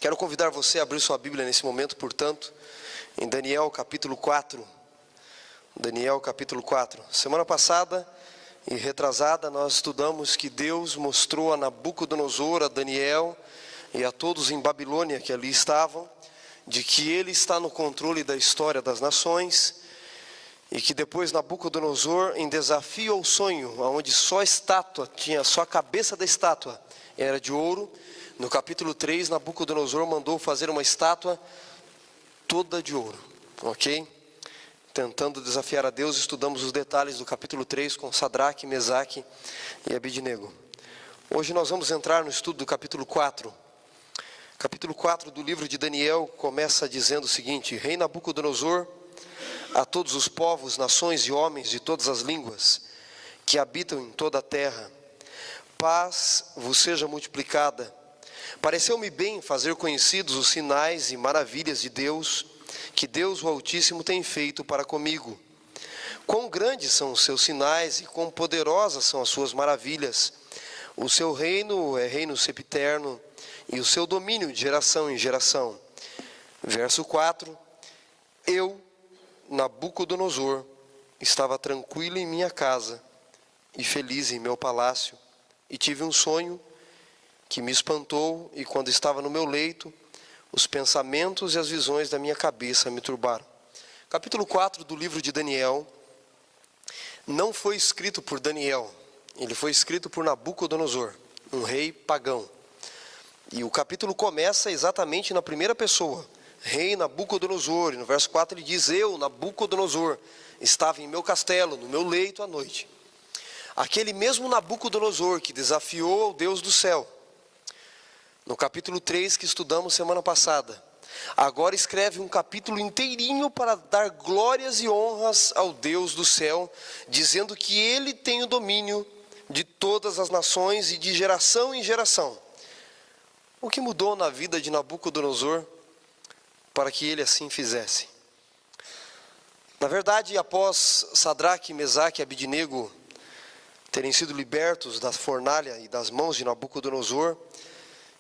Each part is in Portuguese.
Quero convidar você a abrir sua Bíblia nesse momento, portanto, em Daniel capítulo 4. Daniel capítulo 4. Semana passada e retrasada nós estudamos que Deus mostrou a Nabucodonosor, a Daniel e a todos em Babilônia que ali estavam, de que Ele está no controle da história das nações, e que depois Nabucodonosor, em desafio ao sonho, onde só a estátua tinha, só a cabeça da estátua era de ouro, no capítulo 3, Nabucodonosor mandou fazer uma estátua toda de ouro, ok? Tentando desafiar a Deus, estudamos os detalhes do capítulo 3 com Sadraque, Mesaque e Abednego. Hoje nós vamos entrar no estudo do capítulo 4. Capítulo 4 do livro de Daniel começa dizendo o seguinte: Rei Nabucodonosor, a todos os povos, nações e homens de todas as línguas que habitam em toda a terra, paz vos seja multiplicada. Pareceu-me bem fazer conhecidos os sinais e maravilhas de Deus, que Deus o Altíssimo tem feito para comigo. Quão grandes são os seus sinais e quão poderosas são as suas maravilhas. O seu reino é reino sempiterno e o seu domínio de geração em geração. Verso 4. Eu, Nabucodonosor, estava tranquilo em minha casa e feliz em meu palácio, e tive um sonho que me espantou, e quando estava no meu leito, os pensamentos e as visões da minha cabeça me turbaram. Capítulo 4 do livro de Daniel não foi escrito por Daniel, ele foi escrito por Nabucodonosor, um rei pagão. E o capítulo começa exatamente na primeira pessoa, Rei Nabucodonosor, e no verso 4 ele diz: Eu, Nabucodonosor, estava em meu castelo, no meu leito à noite. Aquele mesmo Nabucodonosor que desafiou o Deus do céu, no capítulo 3 que estudamos semana passada, agora escreve um capítulo inteirinho para dar glórias e honras ao Deus do céu, dizendo que Ele tem o domínio de todas as nações e de geração em geração. O que mudou na vida de Nabucodonosor para que ele assim fizesse? Na verdade, após Sadraque, Mesaque e Abednego terem sido libertos da fornalha e das mãos de Nabucodonosor,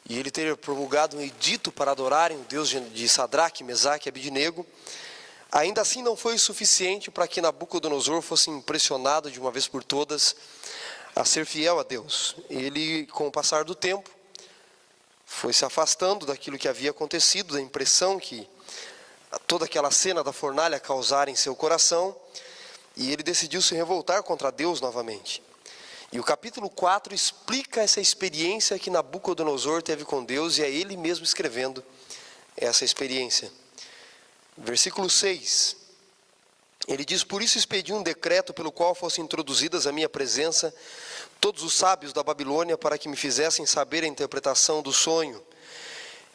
e ele ter promulgado um edito para adorarem o Deus de Sadraque, Mesaque e Abednego, ainda assim não foi suficiente para que Nabucodonosor fosse impressionado de uma vez por todas a ser fiel a Deus. Ele, com o passar do tempo, foi se afastando daquilo que havia acontecido, da impressão que toda aquela cena da fornalha causara em seu coração, e ele decidiu se revoltar contra Deus novamente. E o capítulo 4 explica essa experiência que Nabucodonosor teve com Deus, e é ele mesmo escrevendo essa experiência. Versículo 6, ele diz: Por isso expedi um decreto pelo qual fossem introduzidas à minha presença todos os sábios da Babilônia, para que me fizessem saber a interpretação do sonho.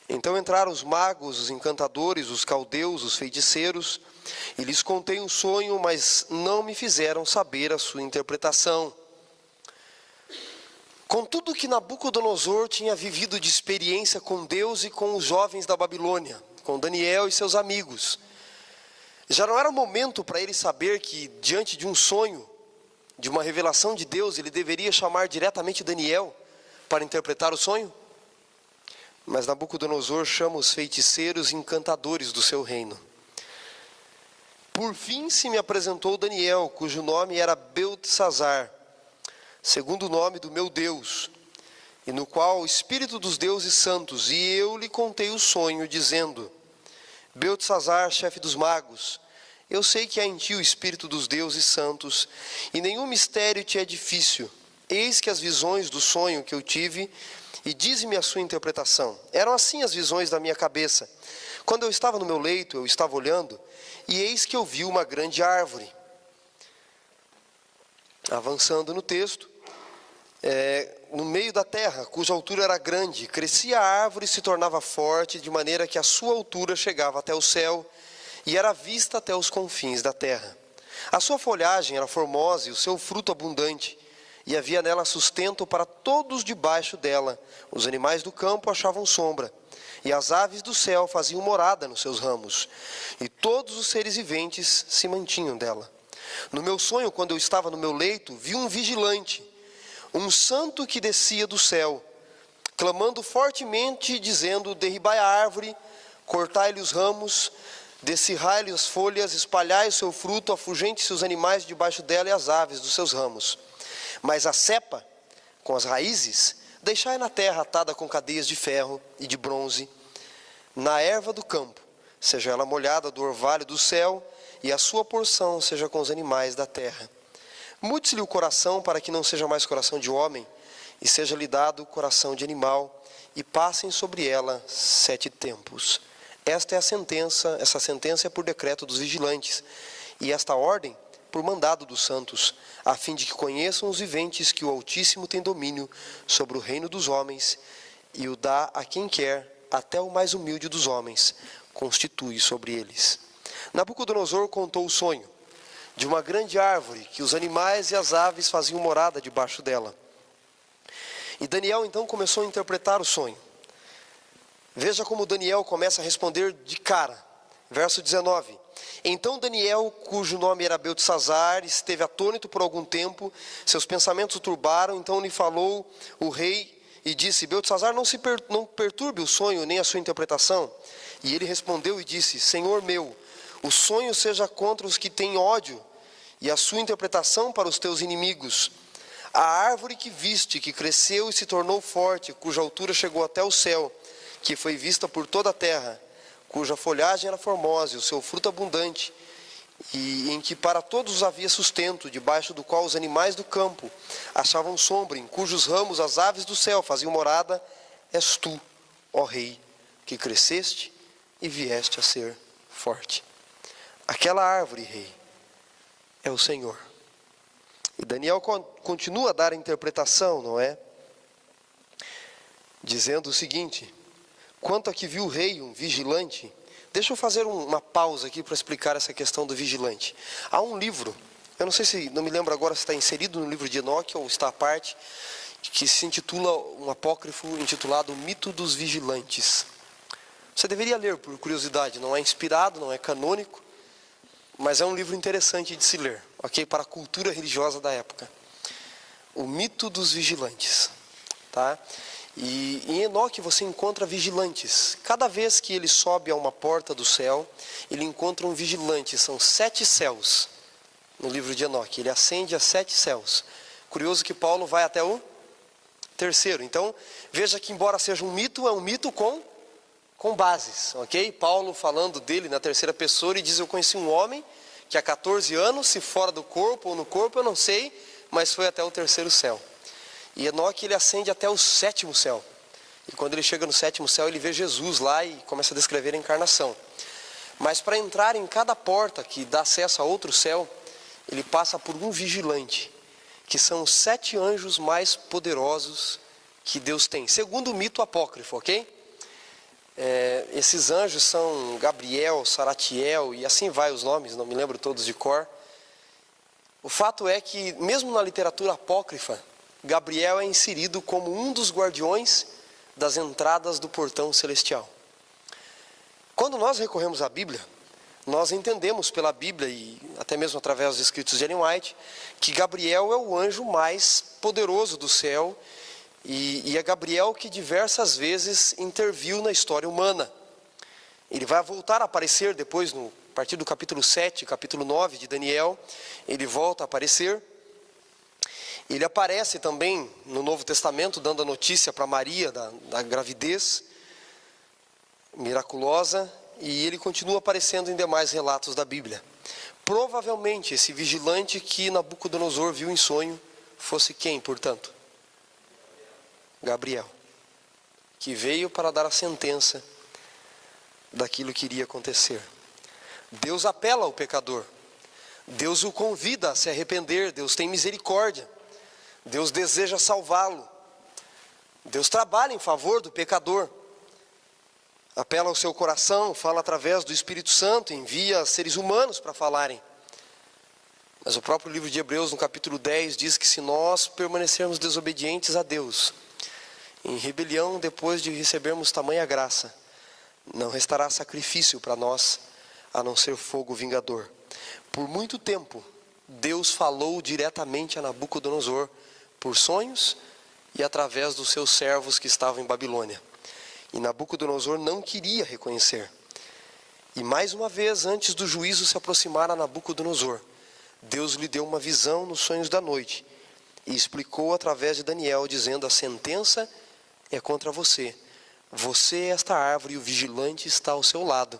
Então entraram os magos, os encantadores, os caldeus, os feiticeiros, e lhes contei um sonho, mas não me fizeram saber a sua interpretação. Com tudo que Nabucodonosor tinha vivido de experiência com Deus e com os jovens da Babilônia, com Daniel e seus amigos, já não era o momento para ele saber que, diante de um sonho, de uma revelação de Deus, ele deveria chamar diretamente Daniel para interpretar o sonho? Mas Nabucodonosor chama os feiticeiros e encantadores do seu reino. Por fim se me apresentou Daniel, cujo nome era Beltesazar, segundo o nome do meu Deus, e no qual o Espírito dos deuses santos, e eu lhe contei o sonho, dizendo: Beltesazar, chefe dos magos, eu sei que há em ti o Espírito dos deuses santos, e nenhum mistério te é difícil. Eis que as visões do sonho que eu tive, e dize-me a sua interpretação. Eram assim as visões da minha cabeça. Quando eu estava no meu leito, eu estava olhando, e eis que eu vi uma grande árvore. Avançando no texto, no meio da terra, cuja altura era grande, crescia a árvore e se tornava forte, de maneira que a sua altura chegava até o céu, e era vista até os confins da terra. A sua folhagem era formosa e o seu fruto abundante, e havia nela sustento para todos debaixo dela. Os animais do campo achavam sombra, e as aves do céu faziam morada nos seus ramos, e todos os seres viventes se mantinham dela. No meu sonho, quando eu estava no meu leito, vi um vigilante, um santo que descia do céu, clamando fortemente, dizendo: derribai a árvore, cortai-lhe os ramos, descerrai-lhe as folhas, espalhai o seu fruto, afugente-se os animais debaixo dela e as aves dos seus ramos. Mas a cepa, com as raízes, deixai na terra atada com cadeias de ferro e de bronze, na erva do campo, seja ela molhada do orvalho do céu, e a sua porção seja com os animais da terra. Mude-se-lhe o coração, para que não seja mais coração de homem, e seja-lhe dado coração de animal, e passem sobre ela 7 tempos. Esta é a sentença, essa sentença é por decreto dos vigilantes, e esta ordem por mandado dos santos, a fim de que conheçam os viventes que o Altíssimo tem domínio sobre o reino dos homens, e o dá a quem quer, até o mais humilde dos homens, constitui sobre eles. Nabucodonosor contou o sonho de uma grande árvore, que os animais e as aves faziam morada debaixo dela. E Daniel então começou a interpretar o sonho. Veja como Daniel começa a responder de cara. Verso 19. Então Daniel, cujo nome era Beltesazar, esteve atônito por algum tempo, seus pensamentos o turbaram, então lhe falou o rei e disse: Beltesazar, não perturbe o sonho nem a sua interpretação. E ele respondeu e disse: Senhor meu, o sonho seja contra os que têm ódio, e a sua interpretação para os teus inimigos. A árvore que viste, que cresceu e se tornou forte, cuja altura chegou até o céu, que foi vista por toda a terra, cuja folhagem era formosa e o seu fruto abundante, e em que para todos havia sustento, debaixo do qual os animais do campo achavam sombra, em cujos ramos as aves do céu faziam morada, és tu, ó Rei, que cresceste e vieste a ser forte. Aquela árvore, Rei, é o Senhor. E Daniel continua a dar a interpretação, não é? Dizendo o seguinte: quanto a que viu o rei, um vigilante. Deixa eu fazer uma pausa aqui para explicar essa questão do vigilante. Há um livro, eu não sei se, não me lembro agora se está inserido no livro de Enoque ou está à parte, que se intitula, um apócrifo intitulado O Mito dos Vigilantes. Você deveria ler por curiosidade, não é inspirado, não é canônico, mas é um livro interessante de se ler, ok? Para a cultura religiosa da época. O Mito dos Vigilantes, tá? E em Enoque você encontra vigilantes. Cada vez que ele sobe a uma porta do céu, ele encontra um vigilante. São 7 céus no livro de Enoque. Ele ascende a 7 céus. Curioso que Paulo vai até o 3º. Então, veja que embora seja um mito, é um mito com bases, ok? Paulo falando dele na 3ª pessoa, ele diz: eu conheci um homem que há 14 anos, se fora do corpo ou no corpo, eu não sei, mas foi até o 3º céu. E Enoque, ele ascende até o 7º céu. E quando ele chega no 7º céu, ele vê Jesus lá e começa a descrever a encarnação. Mas para entrar em cada porta que dá acesso a outro céu, ele passa por um vigilante, que são os 7 anjos mais poderosos que Deus tem, segundo o mito apócrifo, ok? Esses anjos são Gabriel, Saratiel, e assim vai os nomes, não me lembro todos de cor. O fato é que, mesmo na literatura apócrifa, Gabriel é inserido como um dos guardiões das entradas do portão celestial. Quando nós recorremos à Bíblia, nós entendemos pela Bíblia e até mesmo através dos escritos de Ellen White, que Gabriel é o anjo mais poderoso do céu, e é Gabriel que diversas vezes interviu na história humana. Ele vai voltar a aparecer depois, a partir do capítulo 7, capítulo 9 de Daniel, ele volta a aparecer. Ele aparece também no Novo Testamento, dando a notícia para Maria da gravidez miraculosa, e ele continua aparecendo em demais relatos da Bíblia. Provavelmente esse vigilante que Nabucodonosor viu em sonho fosse quem, portanto? Gabriel, que veio para dar a sentença daquilo que iria acontecer. Deus apela ao pecador, Deus o convida a se arrepender, Deus tem misericórdia, Deus deseja salvá-lo, Deus trabalha em favor do pecador, apela ao seu coração, fala através do Espírito Santo, envia seres humanos para falarem. Mas o próprio livro de Hebreus, no capítulo 10, diz que se nós permanecermos desobedientes a Deus, em rebelião depois de recebermos tamanha graça, não restará sacrifício para nós, a não ser fogo vingador. Por muito tempo, Deus falou diretamente a Nabucodonosor, por sonhos e através dos seus servos que estavam em Babilônia. E Nabucodonosor não queria reconhecer. E mais uma vez, antes do juízo se aproximar a Nabucodonosor, Deus lhe deu uma visão nos sonhos da noite e explicou através de Daniel, dizendo: a sentença é contra você. Você é esta árvore e o vigilante está ao seu lado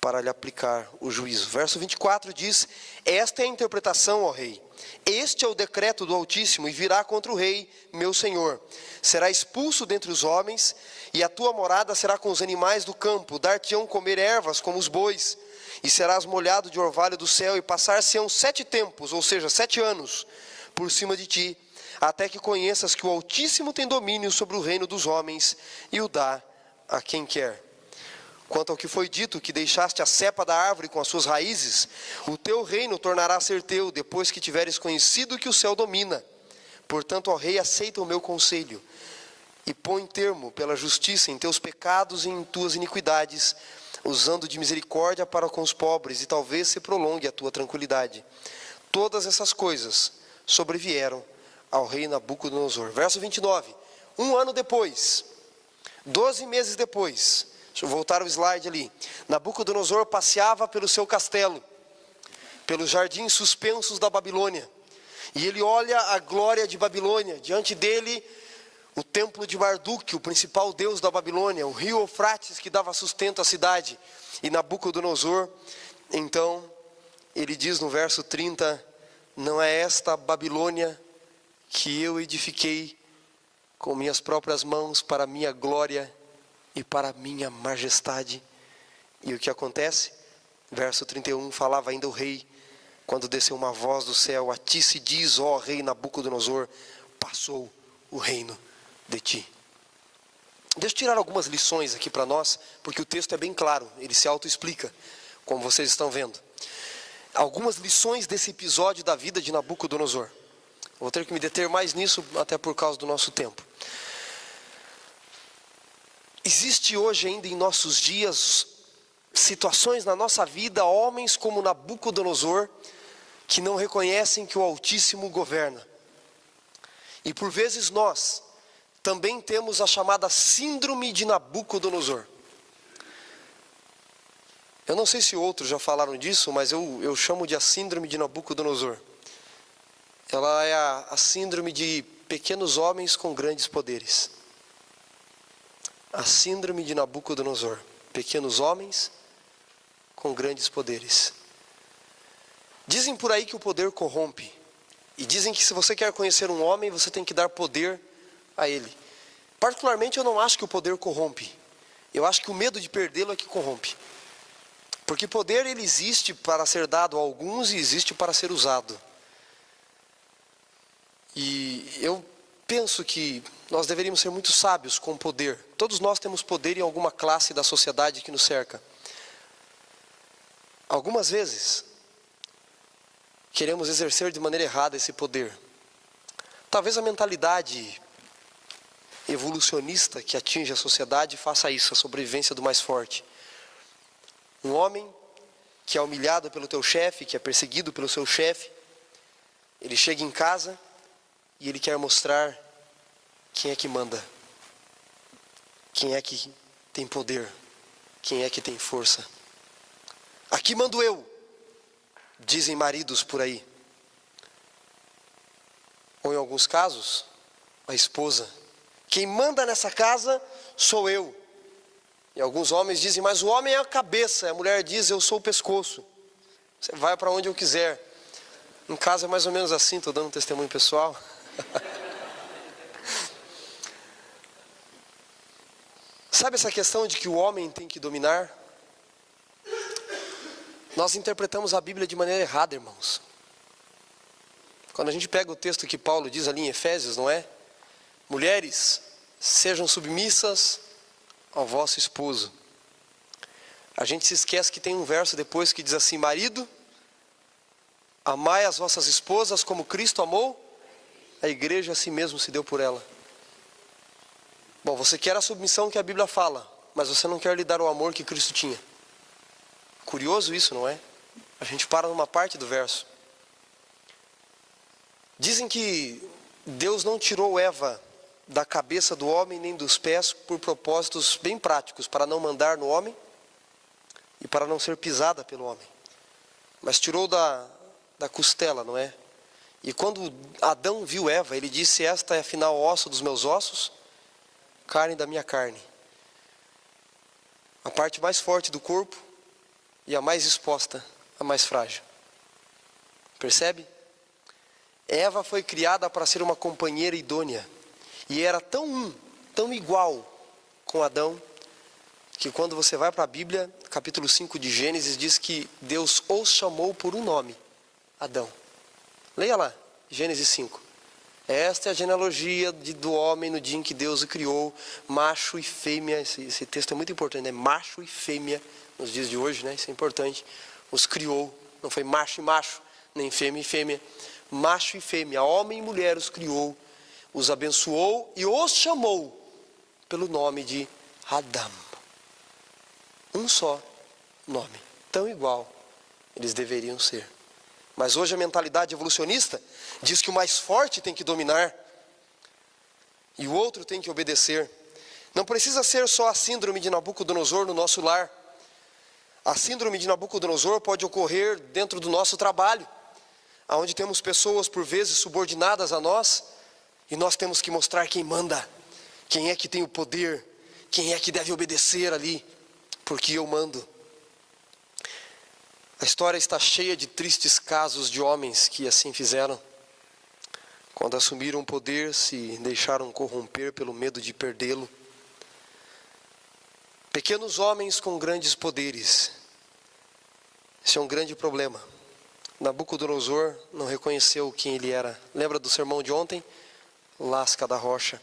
para lhe aplicar o juízo. Verso 24 diz: esta é a interpretação, ó rei. Este é o decreto do Altíssimo e virá contra o rei, meu senhor. Será expulso dentre os homens e a tua morada será com os animais do campo. Dar-te-ão comer ervas como os bois e serás molhado de orvalho do céu e passar-se-ão 7 tempos, ou seja, 7 anos, por cima de ti, até que conheças que o Altíssimo tem domínio sobre o reino dos homens e o dá a quem quer. Quanto ao que foi dito, que deixaste a cepa da árvore com as suas raízes, o teu reino tornará a ser teu, depois que tiveres conhecido que o céu domina. Portanto, ó rei, aceita o meu conselho, e põe termo pela justiça em teus pecados e em tuas iniquidades, usando de misericórdia para com os pobres, e talvez se prolongue a tua tranquilidade. Todas essas coisas sobrevieram ao rei Nabucodonosor. Verso 29. 1 ano depois, 12 meses depois, deixa eu voltar o slide ali. Nabucodonosor passeava pelo seu castelo, pelos jardins suspensos da Babilônia. E ele olha a glória de Babilônia. Diante dele, o templo de Marduk, o principal deus da Babilônia. O rio Eufrates que dava sustento à cidade. E Nabucodonosor, então, ele diz no verso 30, não é esta Babilônia que eu edifiquei com minhas próprias mãos para minha glória e para a minha majestade. E o que acontece? Verso 31, falava ainda o rei, quando desceu uma voz do céu: a ti se diz, ó rei Nabucodonosor, passou o reino de ti. Deixa eu tirar algumas lições aqui para nós, porque o texto é bem claro, ele se autoexplica, como vocês estão vendo. Algumas lições desse episódio da vida de Nabucodonosor. Vou ter que me deter mais nisso, até por causa do nosso tempo. Existe hoje ainda em nossos dias situações na nossa vida, homens como Nabucodonosor, que não reconhecem que o Altíssimo governa. E por vezes nós também temos a chamada síndrome de Nabucodonosor. Eu não sei se outros já falaram disso, mas eu chamo de a síndrome de Nabucodonosor. Ela é a síndrome de pequenos homens com grandes poderes. A síndrome de Nabucodonosor. Pequenos homens com grandes poderes. Dizem por aí que o poder corrompe. E dizem que se você quer conhecer um homem, você tem que dar poder a ele. Particularmente, eu não acho que o poder corrompe. Eu acho que o medo de perdê-lo é que corrompe. Porque poder, ele existe para ser dado a alguns e existe para ser usado. E eu penso que nós deveríamos ser muito sábios com o poder. Todos nós temos poder em alguma classe da sociedade que nos cerca. Algumas vezes, queremos exercer de maneira errada esse poder. Talvez a mentalidade evolucionista que atinge a sociedade faça isso, a sobrevivência do mais forte. Um homem que é humilhado pelo teu chefe, que é perseguido pelo seu chefe, ele chega em casa e ele quer mostrar quem é que manda, quem é que tem poder, quem é que tem força. Aqui mando eu, dizem maridos por aí. Ou em alguns casos, a esposa. Quem manda nessa casa sou eu. E alguns homens dizem, mas o homem é a cabeça. A mulher diz, eu sou o pescoço. Você vai para onde eu quiser. Em casa é mais ou menos assim, estou dando um testemunho pessoal. Sabe essa questão de que o homem tem que dominar? Nós interpretamos a Bíblia de maneira errada, irmãos. Quando a gente pega o texto que Paulo diz ali em Efésios, não é? Mulheres, sejam submissas ao vosso esposo. A gente se esquece que tem um verso depois que diz assim: marido, amai as vossas esposas como Cristo amou a igreja, a si mesmo se deu por ela. Bom, você quer a submissão que a Bíblia fala, mas você não quer lhe dar o amor que Cristo tinha. Curioso isso, não é? A gente para numa parte do verso. Dizem que Deus não tirou Eva da cabeça do homem, nem dos pés, por propósitos bem práticos, para não mandar no homem e para não ser pisada pelo homem. Mas tirou da costela, não é? E quando Adão viu Eva, ele disse: esta é afinal osso dos meus ossos, carne da minha carne. A parte mais forte do corpo e a mais exposta, a mais frágil. Percebe? Eva foi criada para ser uma companheira idônea. E era tão igual com Adão, que quando você vai para a Bíblia, capítulo 5 de Gênesis, diz que Deus os chamou por um nome: Adão. Leia lá, Gênesis 5. Esta é a genealogia do homem no dia em que Deus o criou, macho e fêmea. Esse texto é muito importante, né? Macho e fêmea, nos dias de hoje, né? Isso é importante. Os criou, não foi macho e macho, nem fêmea e fêmea. Macho e fêmea, homem e mulher os criou, os abençoou e os chamou pelo nome de Adão. Um só nome, tão igual eles deveriam ser. Mas hoje a mentalidade evolucionista diz que o mais forte tem que dominar e o outro tem que obedecer. Não precisa ser só a síndrome de Nabucodonosor no nosso lar. A síndrome de Nabucodonosor pode ocorrer dentro do nosso trabalho, onde temos pessoas por vezes subordinadas a nós, e nós temos que mostrar quem manda, quem é que tem o poder, quem é que deve obedecer ali, porque eu mando. A história está cheia de tristes casos de homens que assim fizeram. Quando assumiram o poder, se deixaram corromper pelo medo de perdê-lo. Pequenos homens com grandes poderes. Esse é um grande problema. Nabucodonosor não reconheceu quem ele era. Lembra do sermão de ontem? Lasca da rocha.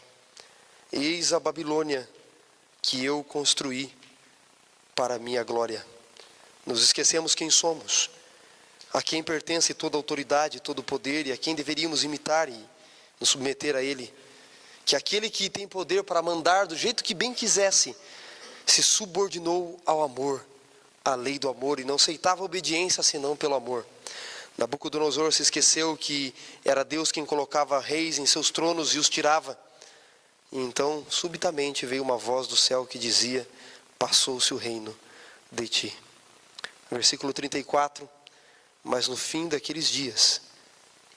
Eis a Babilônia que eu construí para a minha glória. Nos esquecemos quem somos, a quem pertence toda a autoridade, todo o poder, e a quem deveríamos imitar e nos submeter a ele. Que aquele que tem poder para mandar do jeito que bem quisesse, se subordinou ao amor, à lei do amor, e não aceitava obediência senão pelo amor. Nabucodonosor se esqueceu que era Deus quem colocava reis em seus tronos e os tirava. E então, subitamente, veio uma voz do céu que dizia: passou-se o reino de ti. Versículo 34, mas no fim daqueles dias,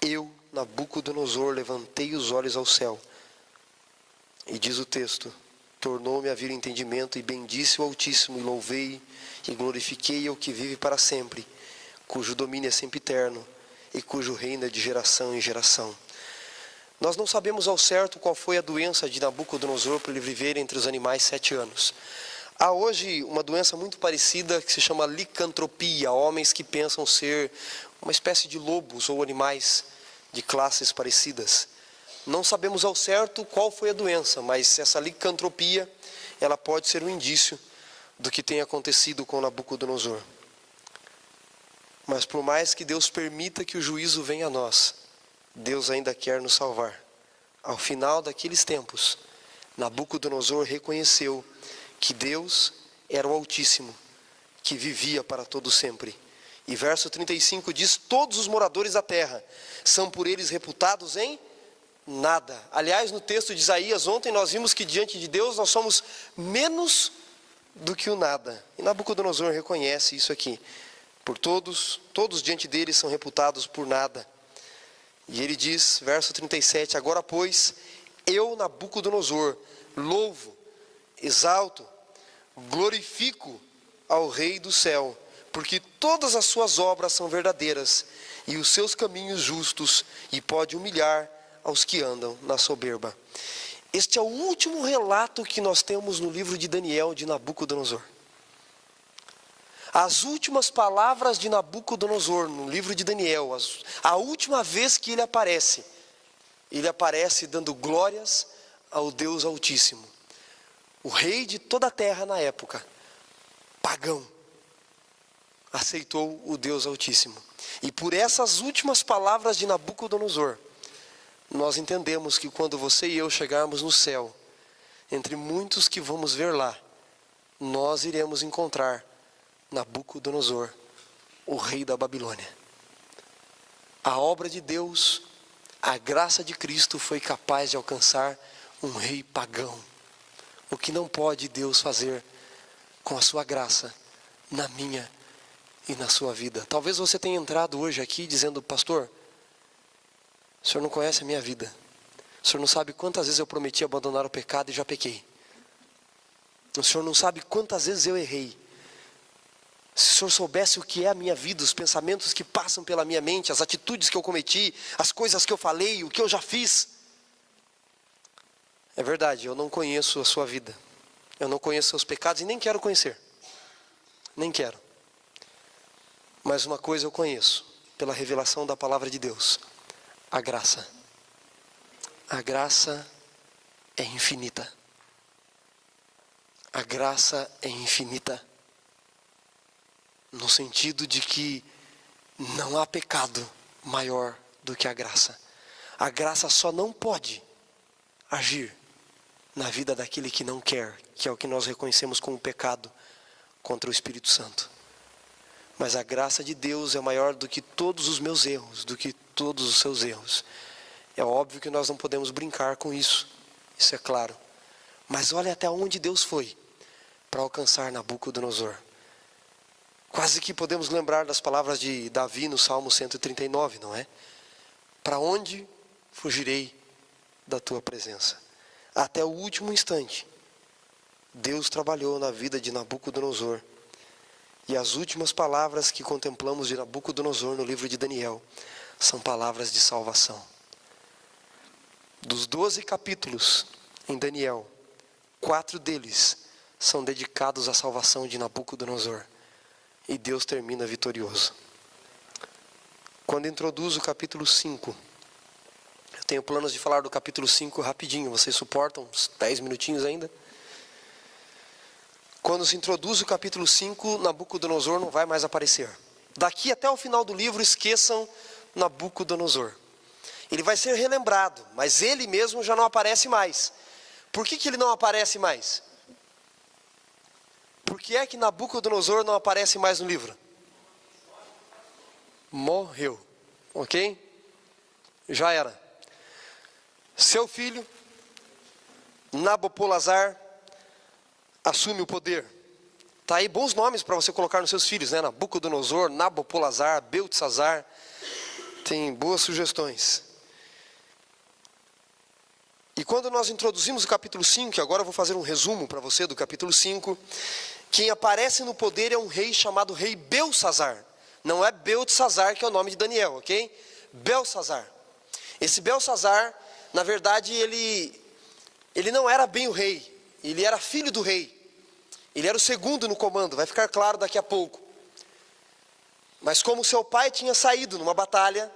eu, Nabucodonosor, levantei os olhos ao céu. E diz o texto: tornou-me a vir entendimento, e bendisse o Altíssimo, e louvei, e glorifiquei ao que vive para sempre, cujo domínio é sempre eterno, e cujo reino é de geração em geração. Nós não sabemos ao certo qual foi a doença de Nabucodonosor para ele viver entre os animais 7 anos. Há hoje uma doença muito parecida que se chama licantropia, homens que pensam ser uma espécie de lobos ou animais de classes parecidas. Não sabemos ao certo qual foi a doença, mas essa licantropia, ela pode ser um indício do que tem acontecido com Nabucodonosor. Mas por mais que Deus permita que o juízo venha a nós, Deus ainda quer nos salvar. Ao final daqueles tempos, Nabucodonosor reconheceu que Deus era o Altíssimo, que vivia para todo sempre. E verso 35 diz: todos os moradores da terra são por eles reputados em nada. Aliás, no texto de Isaías, ontem nós vimos que diante de Deus nós somos menos do que o nada. E Nabucodonosor reconhece isso aqui. Por todos diante dele são reputados por nada. E ele diz, verso 37, agora pois, eu, Nabucodonosor, louvo, exalto, glorifico ao Rei do céu, porque todas as suas obras são verdadeiras, e os seus caminhos justos, e pode humilhar aos que andam na soberba. Este é o último relato que nós temos no livro de Daniel, de Nabucodonosor. As últimas palavras de Nabucodonosor no livro de Daniel, a última vez que ele aparece dando glórias ao Deus Altíssimo. O rei de toda a terra na época, pagão, aceitou o Deus Altíssimo. E por essas últimas palavras de Nabucodonosor, nós entendemos que quando você e eu chegarmos no céu, entre muitos que vamos ver lá, nós iremos encontrar Nabucodonosor, o rei da Babilônia. A obra de Deus, a graça de Cristo foi capaz de alcançar um rei pagão. O que não pode Deus fazer com a sua graça na minha e na sua vida? Talvez você tenha entrado hoje aqui dizendo: pastor, o senhor não conhece a minha vida. O senhor não sabe quantas vezes eu prometi abandonar o pecado e já pequei. O senhor não sabe quantas vezes eu errei. Se o senhor soubesse o que é a minha vida, os pensamentos que passam pela minha mente, as atitudes que eu cometi, as coisas que eu falei, o que eu já fiz. É verdade, eu não conheço a sua vida. Eu não conheço seus pecados e nem quero conhecer. Nem quero. Mas uma coisa eu conheço, pela revelação da palavra de Deus: a graça. A graça é infinita. A graça é infinita. No sentido de que não há pecado maior do que a graça. A graça só não pode agir na vida daquele que não quer, que é o que nós reconhecemos como pecado contra o Espírito Santo. Mas a graça de Deus é maior do que todos os meus erros, do que todos os seus erros. É óbvio que nós não podemos brincar com isso, isso é claro. Mas olha até onde Deus foi para alcançar Nabucodonosor. Quase que podemos lembrar das palavras de Davi no Salmo 139, não é? Para onde fugirei da tua presença? Até o último instante, Deus trabalhou na vida de Nabucodonosor. E as últimas palavras que contemplamos de Nabucodonosor no livro de Daniel são palavras de salvação. Dos 12 capítulos em Daniel, 4 deles são dedicados à salvação de Nabucodonosor. E Deus termina vitorioso. Quando introduzo o capítulo 5, eu tenho planos de falar do capítulo 5 rapidinho. Vocês suportam uns 10 minutinhos ainda? Quando se introduz o capítulo 5, Nabucodonosor não vai mais aparecer. Daqui até o final do livro, esqueçam Nabucodonosor. Ele vai ser relembrado, mas ele mesmo já não aparece mais. Por que ele não aparece mais? Por que é que Nabucodonosor não aparece mais no livro? Morreu, ok? Já era. Seu filho, Nabopolassar, assume o poder. Tá aí bons nomes para você colocar nos seus filhos, né? Nabucodonosor, Nabopolassar, Beltesazar. Tem boas sugestões. E quando nós introduzimos o capítulo 5, agora eu vou fazer um resumo para você do capítulo 5, quem aparece no poder é um rei chamado rei Beltesazar. Não é Beltesazar que é o nome de Daniel, ok? Beltesazar. Esse Beltesazar, na verdade, ele não era bem o rei. Ele era filho do rei. Ele era o segundo no comando, vai ficar claro daqui a pouco. Mas como seu pai tinha saído numa batalha,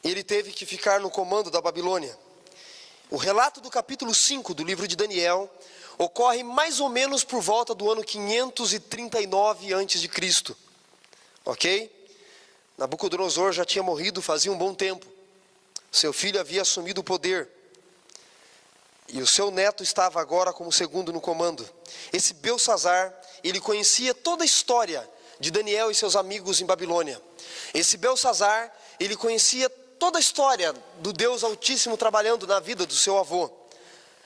ele teve que ficar no comando da Babilônia. O relato do capítulo 5 do livro de Daniel ocorre mais ou menos por volta do ano 539 a.C. Ok? Nabucodonosor já tinha morrido fazia um bom tempo. Seu filho havia assumido o poder. E o seu neto estava agora como segundo no comando. Esse Beltesazar, ele conhecia toda a história de Daniel e seus amigos em Babilônia. Esse Beltesazar, ele conhecia toda a história do Deus Altíssimo trabalhando na vida do seu avô.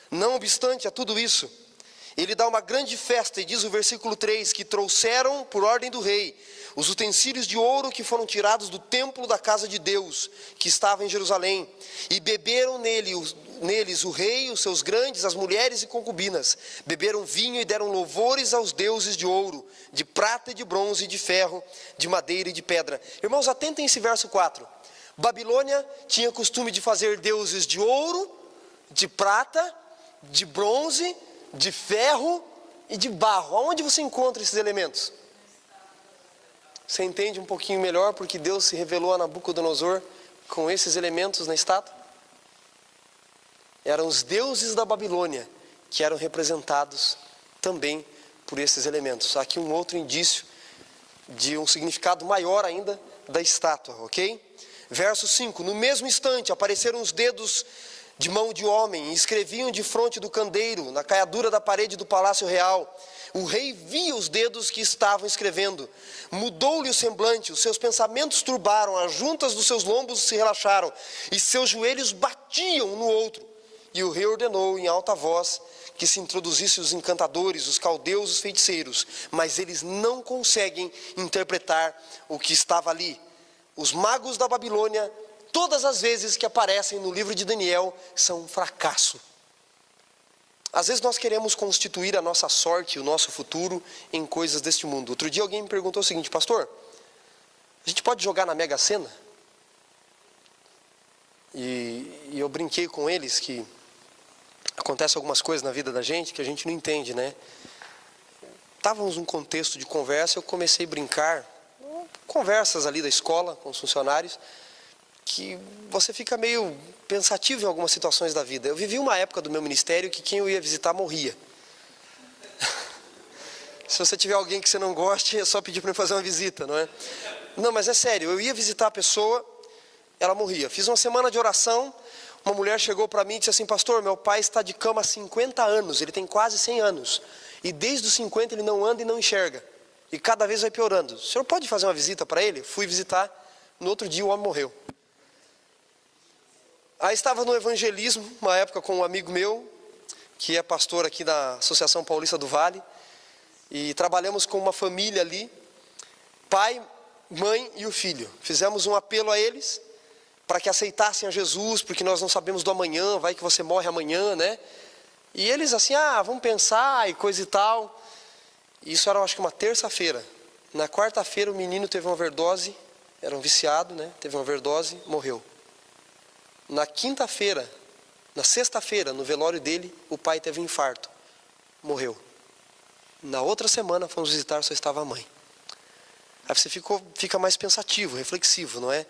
Não obstante a tudo isso, ele dá uma grande festa e diz o versículo 3, que trouxeram, por ordem do rei, os utensílios de ouro que foram tirados do templo da casa de Deus, que estava em Jerusalém, e beberam neles o rei, os seus grandes, as mulheres e concubinas. Beberam vinho e deram louvores aos deuses de ouro, de prata e de bronze e de ferro, de madeira e de pedra. Irmãos, atentem esse verso 4. Babilônia tinha costume de fazer deuses de ouro, de prata, de bronze, de ferro e de barro. Aonde você encontra esses elementos? Você entende um pouquinho melhor porque Deus se revelou a Nabucodonosor com esses elementos na estátua? Eram os deuses da Babilônia que eram representados também por esses elementos. Aqui um outro indício de um significado maior ainda da estátua, ok? Verso 5, no mesmo instante apareceram os dedos de mão de homem e escreviam de fronte do candeeiro, na caiadura da parede do palácio real. O rei via os dedos que estavam escrevendo. Mudou-lhe o semblante, os seus pensamentos turbaram, as juntas dos seus lombos se relaxaram, e seus joelhos batiam um no outro. e o rei ordenou em alta voz que se introduzissem os encantadores, os caldeus, os feiticeiros, mas eles não conseguem interpretar o que estava ali. Os magos da Babilônia, todas as vezes que aparecem no livro de Daniel, são um fracasso. Às vezes nós queremos constituir a nossa sorte, o nosso futuro, em coisas deste mundo. Outro dia alguém me perguntou o seguinte: pastor, a gente pode jogar na Mega Sena? E eu brinquei com eles que acontecem algumas coisas na vida da gente que a gente não entende, né? Estávamos num contexto de conversa, eu comecei a brincar, conversas ali da escola com os funcionários, que você fica meio pensativo em algumas situações da vida. Eu vivi uma época do meu ministério que quem eu ia visitar morria. Se você tiver alguém que você não goste, é só pedir para eu fazer uma visita, não é? Não, mas é sério, eu ia visitar a pessoa, ela morria. Fiz uma semana de oração, uma mulher chegou para mim e disse assim: pastor, meu pai está de cama há 50 anos, ele tem quase 100 anos. E desde os 50 ele não anda e não enxerga. E cada vez vai piorando. O senhor pode fazer uma visita para ele? Fui visitar, no outro dia o homem morreu. Aí estava no evangelismo, uma época com um amigo meu, que é pastor aqui da Associação Paulista do Vale. E trabalhamos com uma família ali, pai, mãe e o filho. Fizemos um apelo a eles, para que aceitassem a Jesus, porque nós não sabemos do amanhã, vai que você morre amanhã, né? E eles assim, vamos pensar e coisa e tal. Isso era, acho que uma terça-feira. Na quarta-feira o menino teve uma overdose, era um viciado, né? Teve uma overdose, morreu. Na quinta-feira, na sexta-feira, no velório dele, o pai teve um infarto, morreu. Na outra semana fomos visitar, só estava a mãe. Aí você fica mais pensativo, reflexivo, não é?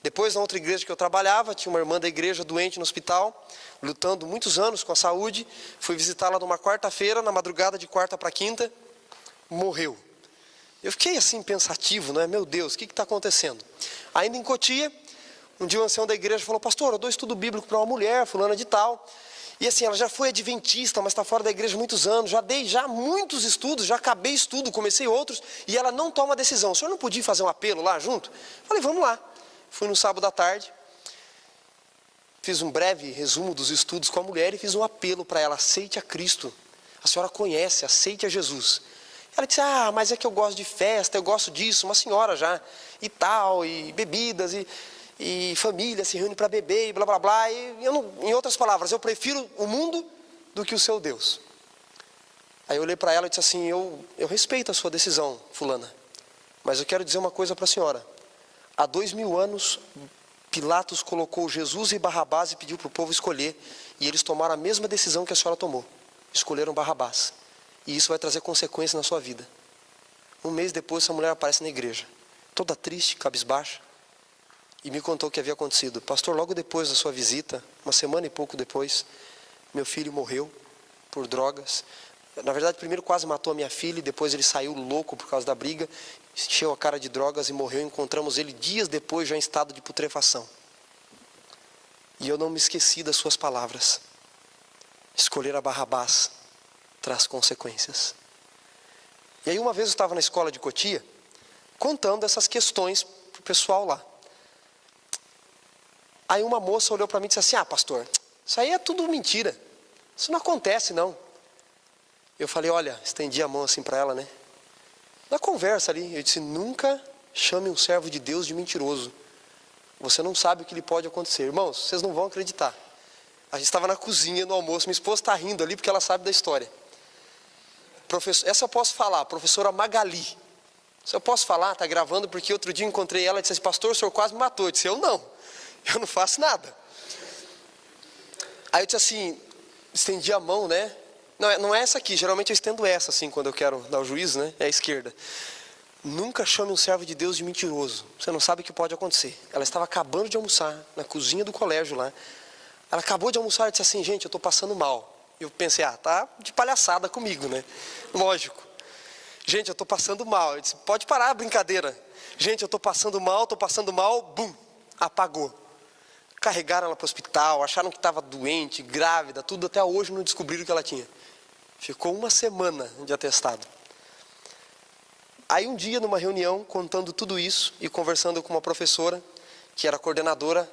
Depois, na outra igreja que eu trabalhava, tinha uma irmã da igreja doente no hospital, lutando muitos anos com a saúde. Fui visitá-la numa quarta-feira, na madrugada de quarta para quinta, morreu. Eu fiquei assim pensativo, não é? Meu Deus, o que está acontecendo? Ainda em Cotia, um dia o ancião da igreja falou: pastor, eu dou estudo bíblico para uma mulher, fulana de tal. E assim, ela já foi adventista, mas está fora da igreja há muitos anos. Já dei muitos estudos, já acabei estudo, comecei outros, e ela não toma decisão. O senhor não podia fazer um apelo lá junto? Falei, vamos lá. Fui no sábado à tarde, fiz um breve resumo dos estudos com a mulher e fiz um apelo para ela: aceite a Cristo. A senhora conhece, aceite a Jesus. Ela disse: mas é que eu gosto de festa, eu gosto disso, uma senhora já, e tal, e bebidas, e família se reúne para beber, e blá blá blá. E eu não, em outras palavras, eu prefiro o mundo do que o seu Deus. Aí eu olhei para ela e disse assim: eu respeito a sua decisão, fulana, mas eu quero dizer uma coisa para a senhora. Há 2000 anos, Pilatos colocou Jesus e Barrabás e pediu para o povo escolher, e eles tomaram a mesma decisão que a senhora tomou. Escolheram Barrabás. E isso vai trazer consequências na sua vida. Um mês depois, essa mulher aparece na igreja, toda triste, cabisbaixa, e me contou o que havia acontecido. Pastor, logo depois da sua visita, uma semana e pouco depois, meu filho morreu por drogas. Na verdade, primeiro quase matou a minha filha, e depois ele saiu louco por causa da briga, encheu a cara de drogas e morreu. Encontramos ele dias depois, já em estado de putrefação. E eu não me esqueci das suas palavras: escolher a Barrabás traz consequências. E aí uma vez eu estava na escola de Cotia, contando essas questões para o pessoal lá. Aí uma moça olhou para mim e disse assim: pastor, isso aí é tudo mentira, isso não acontece não. Eu falei, olha, estendi a mão assim para ela, né? Na conversa ali, eu disse: nunca chame um servo de Deus de mentiroso. Você não sabe o que lhe pode acontecer. Irmãos, vocês não vão acreditar. A gente estava na cozinha no almoço, minha esposa está rindo ali porque ela sabe da história. Essa eu posso falar, professora Magali. Se eu posso falar, está gravando, porque outro dia eu encontrei ela e disse assim: pastor, o senhor quase me matou. Eu disse: eu não faço nada. Aí eu disse assim, estendi a mão, né? Não é essa aqui, geralmente eu estendo essa assim quando eu quero dar o juízo, né? É a esquerda. Nunca chame um servo de Deus de mentiroso, você não sabe o que pode acontecer. Ela estava acabando de almoçar, na cozinha do colégio lá. Ela acabou de almoçar e disse assim: gente, eu estou passando mal. Eu pensei, tá de palhaçada comigo, né? Lógico. Gente, eu estou passando mal. Eu disse: pode parar a brincadeira. Gente, eu estou passando mal, bum, apagou. Carregaram ela para o hospital, acharam que estava doente, grávida, tudo, até hoje não descobriram o que ela tinha. Ficou uma semana de atestado. Aí um dia, numa reunião, contando tudo isso e conversando com uma professora, que era coordenadora,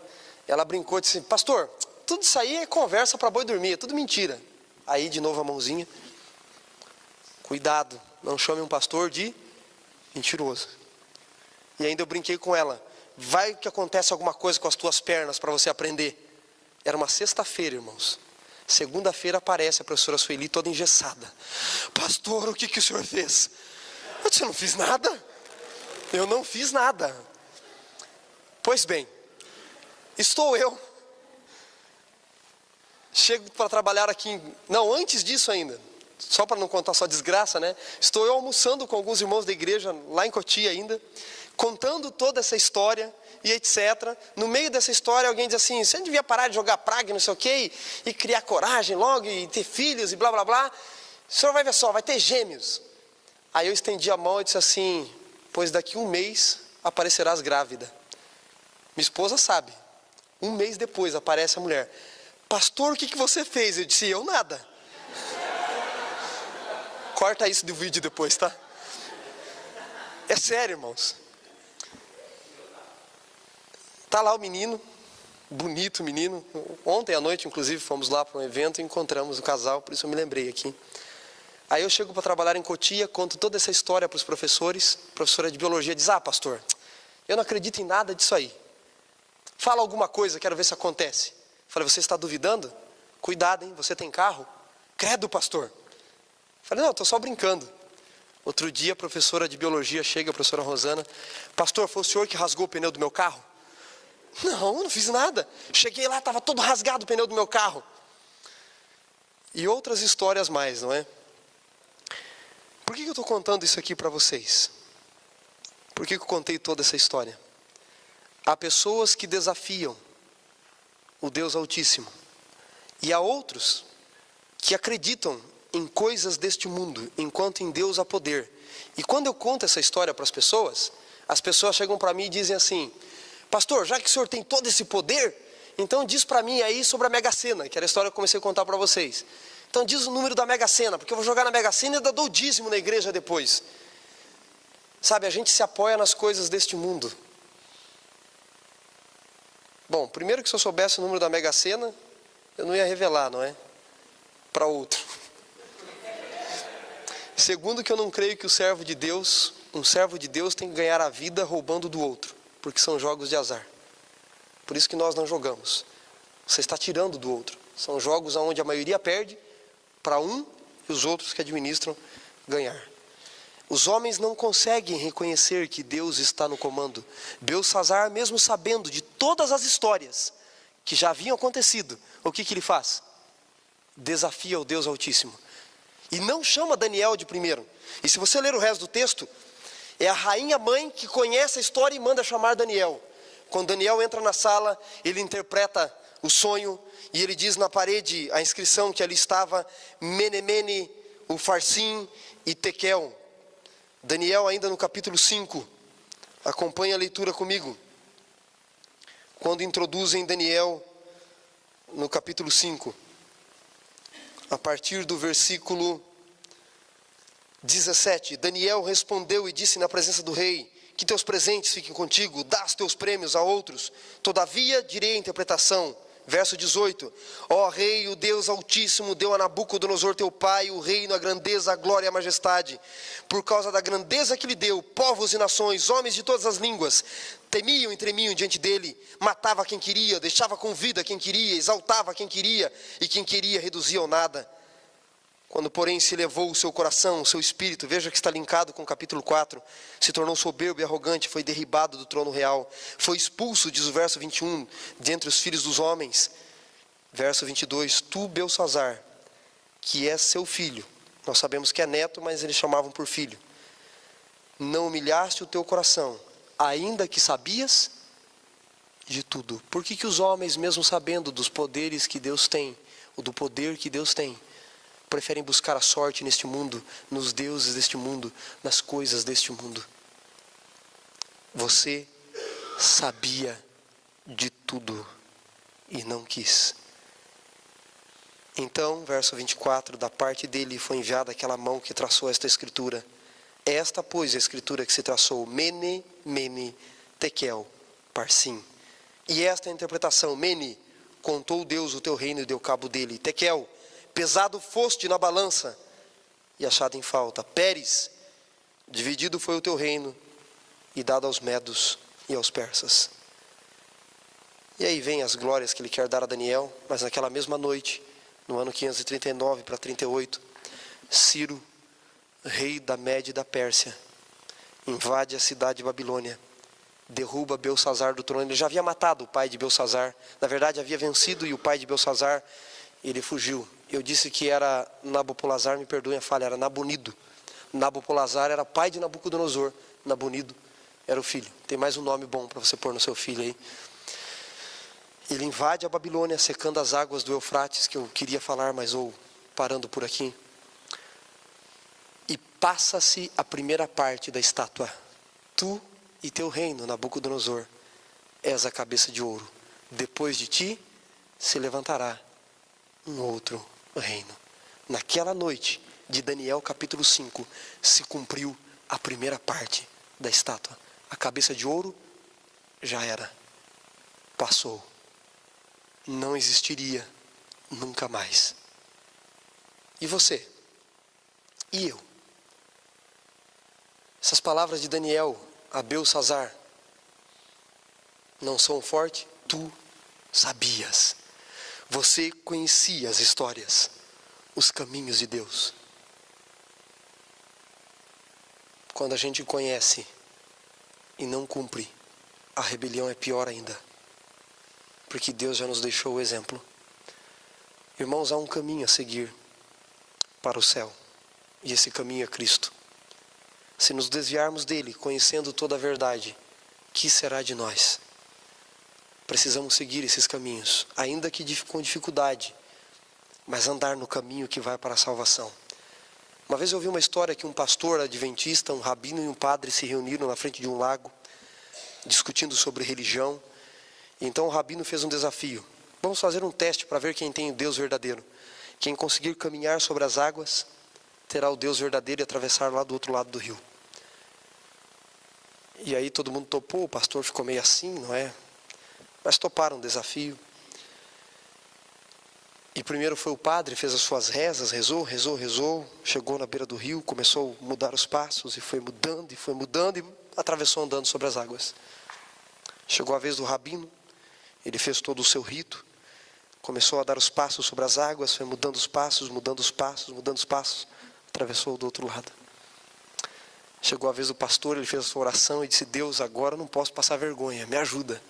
ela brincou e disse: pastor, tudo isso aí é conversa para boi dormir, é tudo mentira. Aí de novo a mãozinha. Cuidado, não chame um pastor de mentiroso. E ainda eu brinquei com ela. Vai que acontece alguma coisa com as tuas pernas para você aprender. Era uma sexta-feira, irmãos. Segunda-feira aparece a professora Sueli toda engessada. Pastor, o que o senhor fez? Eu disse, eu não fiz nada. Eu não fiz nada. Pois bem, estou eu. Chego para trabalhar aqui. Não, antes disso ainda. Só para não contar só desgraça, né? Estou eu almoçando com alguns irmãos da igreja, lá em Cotia ainda, contando toda essa história e etc. No meio dessa história, alguém diz assim, você não devia parar de jogar praga, não sei o quê, e criar coragem logo, e ter filhos, e blá, blá, blá. O senhor vai ver só, vai ter gêmeos. Aí eu estendi a mão e disse assim, pois daqui 1 mês aparecerás grávida. Minha esposa sabe. 1 mês depois aparece a mulher. Pastor, o que você fez? Eu disse, eu nada. Corta isso do vídeo depois, tá? É sério, irmãos. Tá lá o menino, bonito menino. Ontem à noite, inclusive, fomos lá para um evento e encontramos o casal, por isso eu me lembrei aqui. Aí eu chego para trabalhar em Cotia, conto toda essa história para os professores. A professora de biologia diz, pastor, eu não acredito em nada disso aí. Fala alguma coisa, quero ver se acontece. Falei, você está duvidando? Cuidado, hein, você tem carro? Credo, pastor. Falei, não, estou só brincando. Outro dia a professora de biologia chega, a professora Rosana. Pastor, foi o senhor que rasgou o pneu do meu carro? Não, eu não fiz nada. Cheguei lá, estava todo rasgado o pneu do meu carro. E outras histórias mais, não é? Por que eu estou contando isso aqui para vocês? Por que eu contei toda essa história? Há pessoas que desafiam o Deus Altíssimo. E há outros que acreditam em coisas deste mundo, enquanto em Deus há poder. E quando eu conto essa história para as pessoas chegam para mim e dizem assim, pastor, já que o senhor tem todo esse poder, então diz para mim aí sobre a Mega Sena, que era a história que eu comecei a contar para vocês. Então diz o número da Mega Sena, porque eu vou jogar na Mega Sena e ainda dou o dízimo na igreja depois. Sabe, a gente se apoia nas coisas deste mundo. Bom, primeiro que se eu soubesse o número da Mega Sena, eu não ia revelar, não é? Para outro. Segundo que eu não creio que um servo de Deus tem que ganhar a vida roubando do outro, porque são jogos de azar. Por isso que nós não jogamos. Você está tirando do outro. São jogos onde a maioria perde para um e os outros que administram ganhar. Os homens não conseguem reconhecer que Deus está no comando. Belsazar, mesmo sabendo de todas as histórias que já haviam acontecido, o que ele faz? Desafia o Deus Altíssimo. E não chama Daniel de primeiro. E se você ler o resto do texto, é a rainha mãe que conhece a história e manda chamar Daniel. Quando Daniel entra na sala, ele interpreta o sonho e ele diz na parede a inscrição que ali estava Menemene, Ufarsim e Tekel. Daniel ainda no capítulo 5, acompanha a leitura comigo. Quando introduzem Daniel no capítulo 5. A partir do versículo 17, Daniel respondeu e disse na presença do rei, que teus presentes fiquem contigo, dá os teus prêmios a outros, todavia direi a interpretação. Verso 18, ó rei, o Deus Altíssimo deu a Nabucodonosor teu pai o reino, a grandeza, a glória e a majestade. Por causa da grandeza que lhe deu, povos e nações, homens de todas as línguas, temiam e tremiam diante dele, matava quem queria, deixava com vida quem queria, exaltava quem queria, e quem queria reduzia ao nada. Quando, porém, se elevou o seu coração, o seu espírito, veja que está linkado com o capítulo 4, se tornou soberbo e arrogante, foi derribado do trono real, foi expulso, diz o verso 21, dentre os filhos dos homens. Verso 22, tu, Belsazar, que és seu filho, nós sabemos que é neto, mas eles chamavam por filho, não humilhaste o teu coração, ainda que sabias de tudo. Por que os homens, mesmo sabendo dos poderes que Deus tem, ou do poder que Deus tem, preferem buscar a sorte neste mundo, nos deuses deste mundo, nas coisas deste mundo? Você sabia de tudo e não quis. Então, verso 24, da parte dele foi enviada aquela mão que traçou esta escritura. Esta, pois, é a escritura que se traçou, Mene, Tekel, Parsim. E esta é a interpretação, Mene, contou Deus o teu reino e deu cabo dele. Tequel, pesado foste na balança e achado em falta. Pérez, dividido foi o teu reino e dado aos medos e aos persas. E aí vem as glórias que ele quer dar a Daniel, mas naquela mesma noite, no ano 539 para 38, Ciro, rei da Média e da Pérsia, invade a cidade de Babilônia, derruba Belsassar do trono. Ele já havia matado o pai de Belsassar, na verdade havia vencido, e o pai de Belsassar, ele fugiu. Eu disse que era Nabopolassar, me perdoem a falha, era Nabonido. Nabopolassar era pai de Nabucodonosor, Nabonido era o filho. Tem mais um nome bom para você pôr no seu filho aí. Ele invade a Babilônia, secando as águas do Eufrates, que eu queria falar, mas vou parando por aqui. E passa-se a primeira parte da estátua. Tu e teu reino, Nabucodonosor, és a cabeça de ouro. Depois de ti se levantará um outro reino. Naquela noite de Daniel capítulo 5, se cumpriu a primeira parte da estátua. A cabeça de ouro já era. Passou. Não existiria nunca mais. E você? E eu? Essas palavras de Daniel a Belsassar não são fortes? Tu sabias. Você conhecia as histórias, os caminhos de Deus. Quando a gente conhece e não cumpre, a rebelião é pior ainda. Porque Deus já nos deixou o exemplo. Irmãos, há um caminho a seguir para o céu. E esse caminho é Cristo. Se nos desviarmos dele, conhecendo toda a verdade, que será de nós? Precisamos seguir esses caminhos, ainda que com dificuldade, mas andar no caminho que vai para a salvação. Uma vez eu ouvi uma história que um pastor adventista, um rabino e um padre se reuniram na frente de um lago, discutindo sobre religião. E então o rabino fez um desafio. Vamos fazer um teste para ver quem tem o Deus verdadeiro. Quem conseguir caminhar sobre as águas, terá o Deus verdadeiro e atravessar lá do outro lado do rio. E aí todo mundo topou, o pastor ficou meio assim, não é? Mas toparam o desafio. E primeiro foi o padre, fez as suas rezas, rezou, chegou na beira do rio, começou a mudar os passos, e foi mudando, e atravessou andando sobre as águas. Chegou a vez do rabino, ele fez todo o seu rito, começou a dar os passos sobre as águas, foi mudando os passos, atravessou do outro lado. Chegou a vez do pastor, ele fez a sua oração e disse: Deus, agora eu não posso passar vergonha, me ajuda.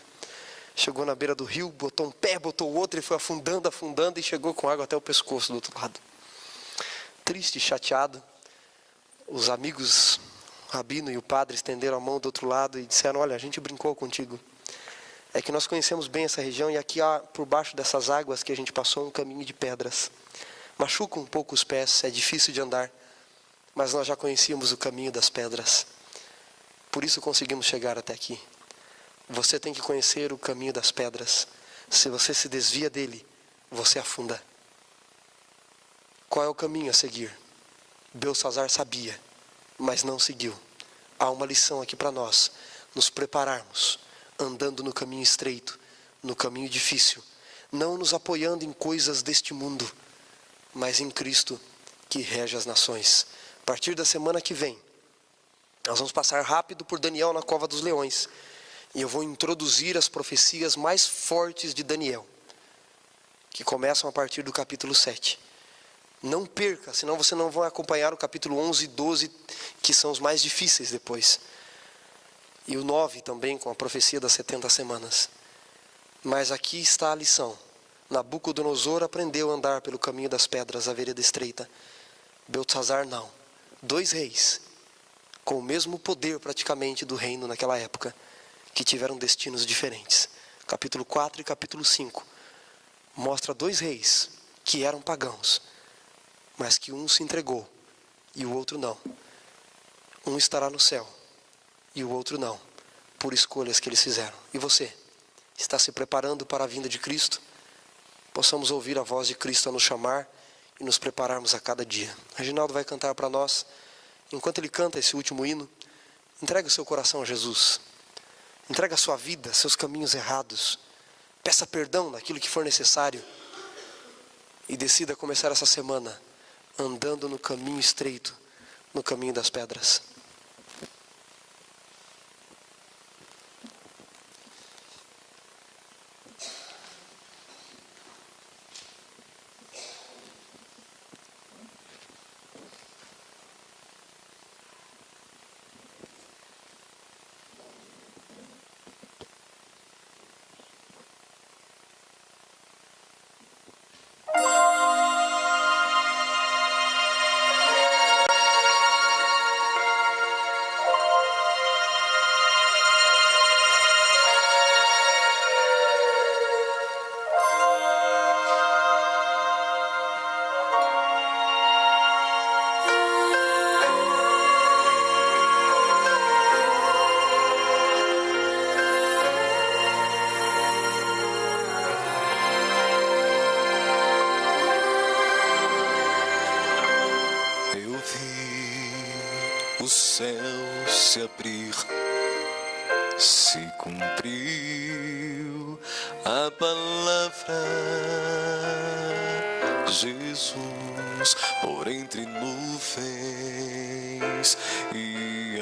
Chegou na beira do rio, botou um pé, botou o outro, e foi afundando, e chegou com água até o pescoço do outro lado. Triste, chateado, os amigos, o rabino e o padre, estenderam a mão do outro lado e disseram: olha, a gente brincou contigo. É que nós conhecemos bem essa região, e aqui por baixo dessas águas que a gente passou, um caminho de pedras. Machuca um pouco os pés, é difícil de andar, mas nós já conhecíamos o caminho das pedras. Por isso conseguimos chegar até aqui. Você tem que conhecer o caminho das pedras. Se você se desvia dele, você afunda. Qual é o caminho a seguir? Belsassar sabia, mas não seguiu. Há uma lição aqui para nós: nos prepararmos, andando no caminho estreito, no caminho difícil, não nos apoiando em coisas deste mundo, mas em Cristo que rege as nações. A partir da semana que vem, nós vamos passar rápido por Daniel na cova dos leões, e eu vou introduzir as profecias mais fortes de Daniel, que começam a partir do capítulo 7. Não perca, senão você não vai acompanhar o capítulo 11 e 12, que são os mais difíceis depois. E o 9 também, com a profecia das 70 semanas. Mas aqui está a lição. Nabucodonosor aprendeu a andar pelo caminho das pedras, a vereda estreita. Belsassar não. 2 reis, com o mesmo poder praticamente do reino naquela época, que tiveram destinos diferentes. Capítulo 4 e capítulo 5 mostra 2 reis que eram pagãos, mas que um se entregou e o outro não. Um estará no céu e o outro não, por escolhas que eles fizeram. E você, está se preparando para a vinda de Cristo? Possamos ouvir a voz de Cristo a nos chamar e nos prepararmos a cada dia. Reginaldo vai cantar para nós. Enquanto ele canta esse último hino, entregue o seu coração a Jesus. Entregue a sua vida, seus caminhos errados. peça perdão naquilo que for necessário e decida começar essa semana andando no caminho estreito, no caminho das pedras. O céu se abrir, se cumpriu a palavra. Jesus por entre nuvens e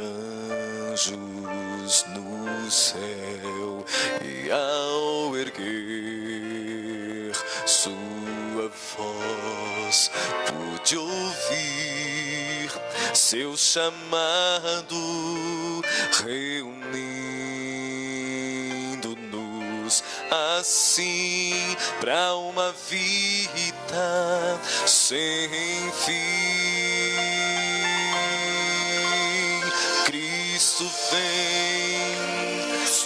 anjos no céu, e ao erguer sua voz pude ouvir seu chamado, reunindo-nos assim para uma vida sem fim. Cristo vem,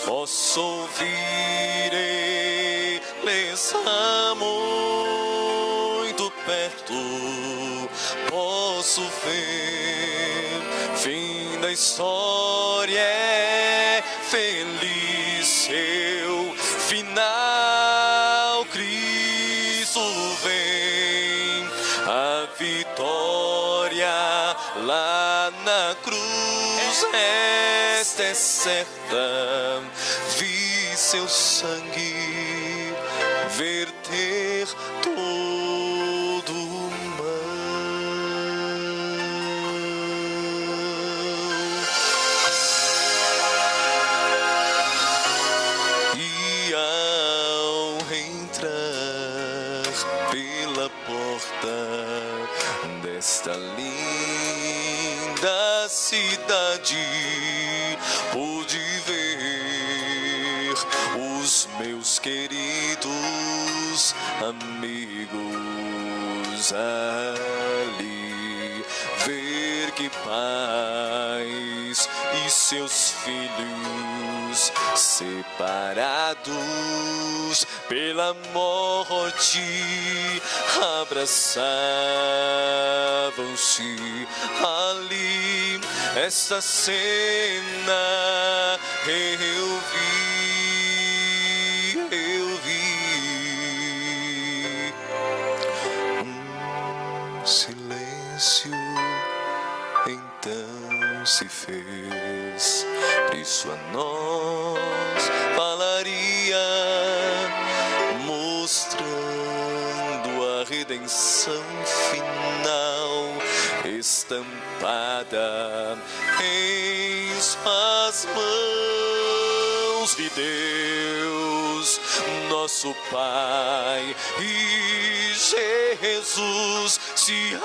posso ouvir Ele está muito perto, posso ver, fim da história é feliz seu final. Cristo vem, a vitória lá na cruz, esta é certa, vi seu sangue verter todo o mal. E ao entrar pela porta desta linda cidade, pude ver os meus queridos amigos ali, ver que pais e seus filhos separados pela morte abraçavam-se ali. Esta cena eu vi um silêncio então se fez, Cristo a nós falaria, mostrando a redenção final estampada em suas mãos de Deus, nosso Pai, e Jesus se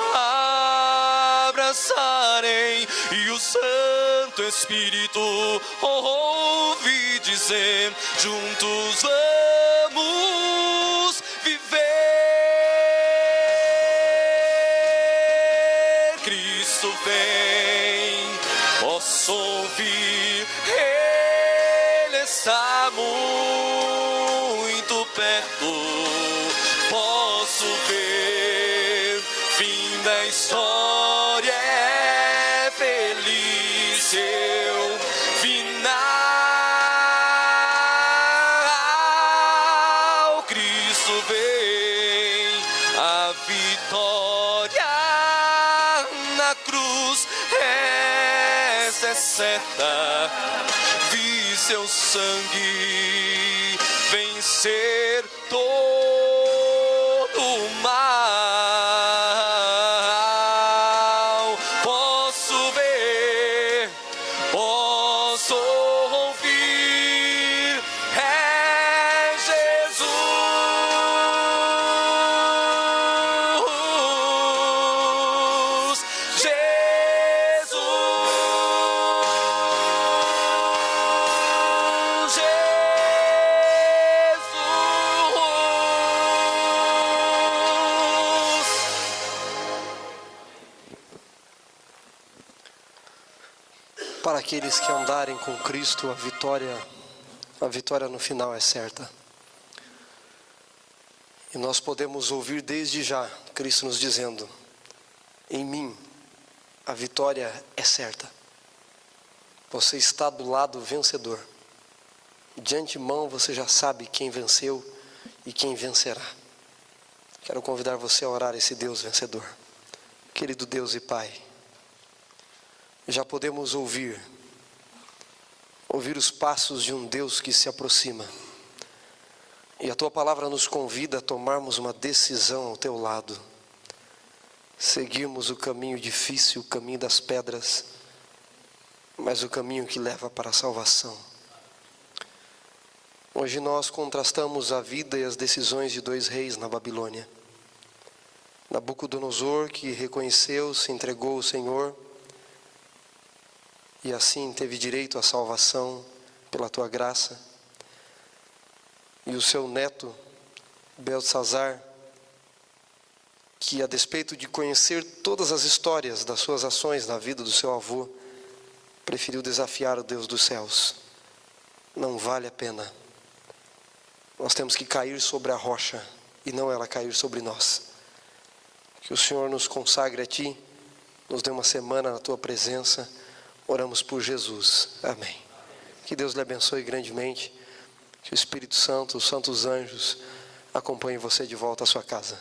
abraçarem, e o Santo Espírito ouvi dizer: juntos vamos viver. Cristo vem, posso ouvir, Ele está muito perto, posso ver, fim da história é feliz seu final. Cristo vem, a vitória na cruz, essa é certa, vi seu sangue vencer todo o mal. Posso ver, posso ouvir, é Jesus, Para aqueles que andarem com Cristo, a vitória no final é certa. E nós podemos ouvir desde já Cristo nos dizendo: em mim a vitória é certa. Você está do lado vencedor. De antemão você já sabe quem venceu e quem vencerá. Quero convidar você a orar a esse Deus vencedor. Querido Deus e Pai, já podemos ouvir os passos de um Deus que se aproxima. E a Tua palavra nos convida a tomarmos uma decisão ao Teu lado. Seguirmos o caminho difícil, o caminho das pedras, mas o caminho que leva para a salvação. Hoje nós contrastamos a vida e as decisões de dois reis na Babilônia. Nabucodonosor, que reconheceu, se entregou ao Senhor, e assim teve direito à salvação pela Tua graça. E o seu neto, Beltsazar, que a despeito de conhecer todas as histórias das suas ações na vida do seu avô, preferiu desafiar o Deus dos céus. Não vale a pena. Nós temos que cair sobre a rocha e não ela cair sobre nós. Que o Senhor nos consagre a Ti, nos dê uma semana na Tua presença. Oramos por Jesus. Amém. Que Deus lhe abençoe grandemente. Que o Espírito Santo, os santos anjos, acompanhem você de volta à sua casa.